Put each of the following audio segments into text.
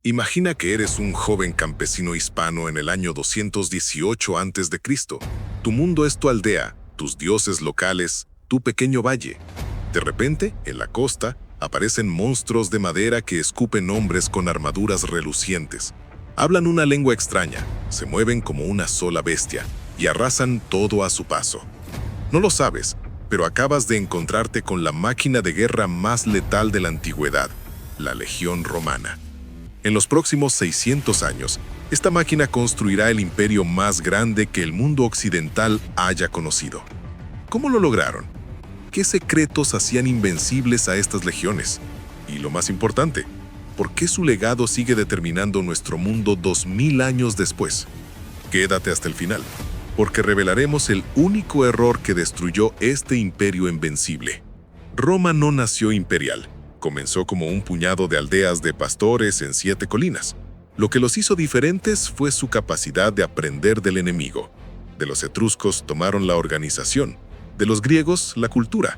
Imagina que eres un joven campesino hispano en el año 218 a.C. Tu mundo es tu aldea, tus dioses locales, tu pequeño valle. De repente, en la costa, aparecen monstruos de madera que escupen hombres con armaduras relucientes. Hablan una lengua extraña, se mueven como una sola bestia y arrasan todo a su paso. No lo sabes, pero acabas de encontrarte con la máquina de guerra más letal de la antigüedad, la Legión Romana. En los próximos 600 años, esta máquina construirá el imperio más grande que el mundo occidental haya conocido. ¿Cómo lo lograron? ¿Qué secretos hacían invencibles a estas legiones? Y lo más importante, ¿por qué su legado sigue determinando nuestro mundo 2000 años después? Quédate hasta el final, porque revelaremos el único error que destruyó este imperio invencible. Roma no nació imperial. Comenzó como un puñado de aldeas de pastores en 7 colinas. Lo que los hizo diferentes fue su capacidad de aprender del enemigo. De los etruscos tomaron la organización, de los griegos la cultura,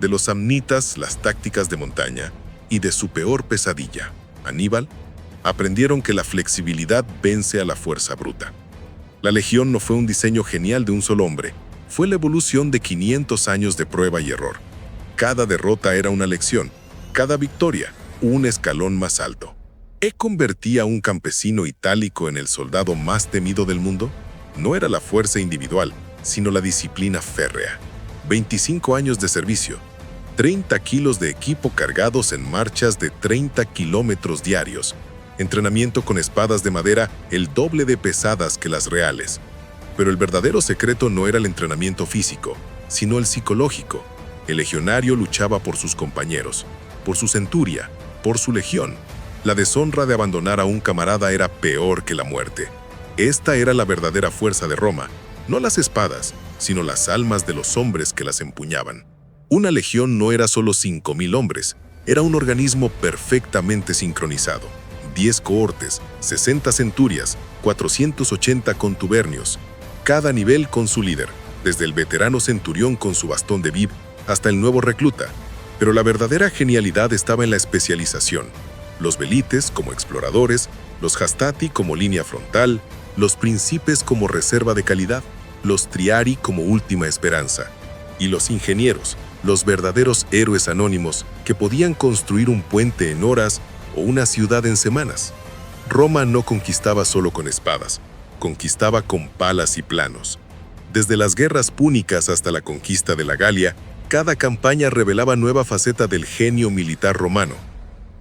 de los samnitas las tácticas de montaña y de su peor pesadilla, Aníbal, aprendieron que la flexibilidad vence a la fuerza bruta. La legión no fue un diseño genial de un solo hombre, fue la evolución de 500 años de prueba y error. Cada derrota era una lección. Cada victoria, un escalón más alto. ¿Qué convertía a un campesino itálico en el soldado más temido del mundo? No era la fuerza individual, sino la disciplina férrea. 25 años de servicio, 30 kilos de equipo cargados en marchas de 30 kilómetros diarios, entrenamiento con espadas de madera el doble de pesadas que las reales. Pero el verdadero secreto no era el entrenamiento físico, sino el psicológico. El legionario luchaba por sus compañeros, por su centuria, por su legión. La deshonra de abandonar a un camarada era peor que la muerte. Esta era la verdadera fuerza de Roma, no las espadas, sino las almas de los hombres que las empuñaban. Una legión no era solo 5.000 hombres, era un organismo perfectamente sincronizado. 10 cohortes, 60 centurias, 480 contubernios, cada nivel con su líder, desde el veterano centurión con su bastón de vid hasta el nuevo recluta. Pero la verdadera genialidad estaba en la especialización. Los velites como exploradores, los hastati como línea frontal, los príncipes como reserva de calidad, los triari como última esperanza, y los ingenieros, los verdaderos héroes anónimos que podían construir un puente en horas o una ciudad en semanas. Roma no conquistaba solo con espadas, conquistaba con palas y planos. Desde las guerras púnicas hasta la conquista de la Galia, cada campaña revelaba nueva faceta del genio militar romano.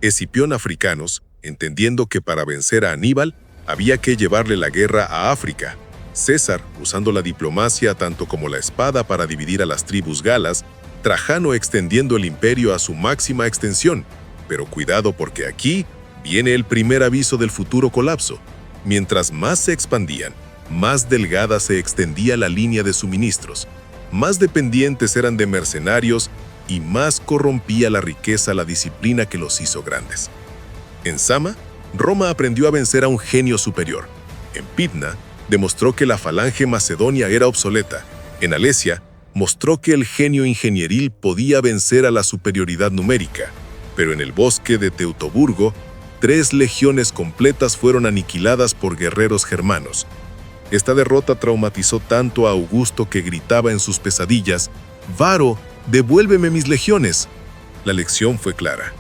Escipión Africanos, entendiendo que para vencer a Aníbal había que llevarle la guerra a África. César, usando la diplomacia tanto como la espada para dividir a las tribus galas. Trajano extendiendo el imperio a su máxima extensión. Pero cuidado porque aquí viene el primer aviso del futuro colapso. Mientras más se expandían, más delgada se extendía la línea de suministros. Más dependientes eran de mercenarios y más corrompía la riqueza la disciplina que los hizo grandes. En Sama, Roma aprendió a vencer a un genio superior. En Pydna, demostró que la falange macedonia era obsoleta. En Alesia, mostró que el genio ingenieril podía vencer a la superioridad numérica. Pero en el bosque de Teutoburgo, 3 legiones completas fueron aniquiladas por guerreros germanos. Esta derrota traumatizó tanto a Augusto que gritaba en sus pesadillas: «Varo, devuélveme mis legiones». La lección fue clara.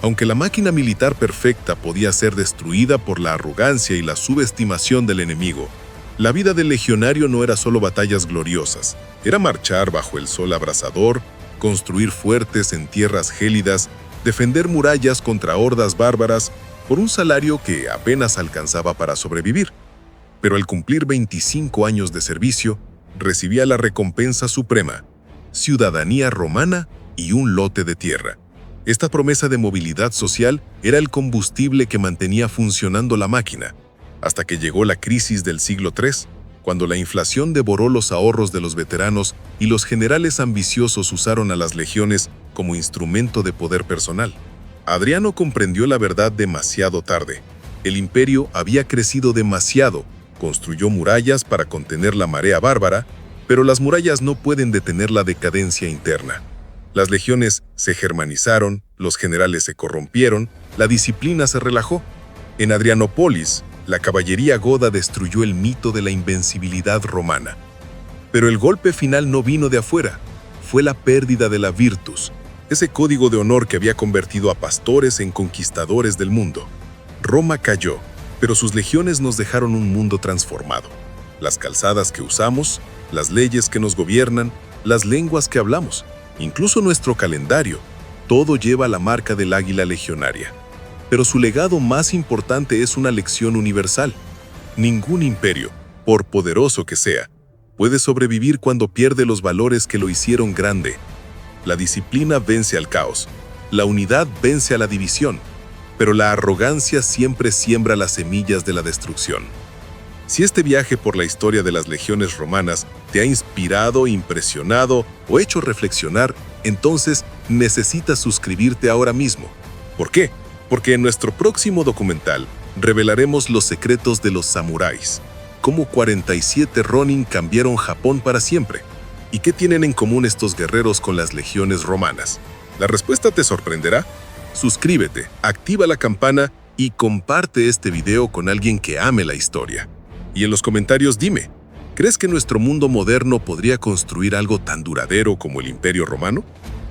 Aunque la máquina militar perfecta podía ser destruida por la arrogancia y la subestimación del enemigo, la vida del legionario no era solo batallas gloriosas. Era marchar bajo el sol abrasador, construir fuertes en tierras gélidas, defender murallas contra hordas bárbaras por un salario que apenas alcanzaba para sobrevivir. Pero al cumplir 25 años de servicio, recibía la recompensa suprema: ciudadanía romana y un lote de tierra. Esta promesa de movilidad social era el combustible que mantenía funcionando la máquina, hasta que llegó la crisis del siglo III, cuando la inflación devoró los ahorros de los veteranos y los generales ambiciosos usaron a las legiones como instrumento de poder personal. Adriano comprendió la verdad demasiado tarde. El imperio había crecido demasiado. Construyó murallas para contener la marea bárbara, pero las murallas no pueden detener la decadencia interna. Las legiones se germanizaron, los generales se corrompieron, la disciplina se relajó. En Adrianópolis, la caballería goda destruyó el mito de la invencibilidad romana. Pero el golpe final no vino de afuera, fue la pérdida de la Virtus, ese código de honor que había convertido a pastores en conquistadores del mundo. Roma cayó, pero sus legiones nos dejaron un mundo transformado. Las calzadas que usamos, las leyes que nos gobiernan, las lenguas que hablamos, incluso nuestro calendario, todo lleva la marca del águila legionaria. Pero su legado más importante es una lección universal. Ningún imperio, por poderoso que sea, puede sobrevivir cuando pierde los valores que lo hicieron grande. La disciplina vence al caos, la unidad vence a la división, pero la arrogancia siempre siembra las semillas de la destrucción. Si este viaje por la historia de las legiones romanas te ha inspirado, impresionado o hecho reflexionar, entonces necesitas suscribirte ahora mismo. ¿Por qué? Porque en nuestro próximo documental revelaremos los secretos de los samuráis, cómo 47 Ronin cambiaron Japón para siempre, y qué tienen en común estos guerreros con las legiones romanas. ¿La respuesta te sorprenderá? Suscríbete, activa la campana y comparte este video con alguien que ame la historia. Y en los comentarios dime, ¿crees que nuestro mundo moderno podría construir algo tan duradero como el Imperio Romano?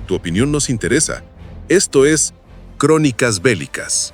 Tu opinión nos interesa. Esto es Crónicas Bélicas.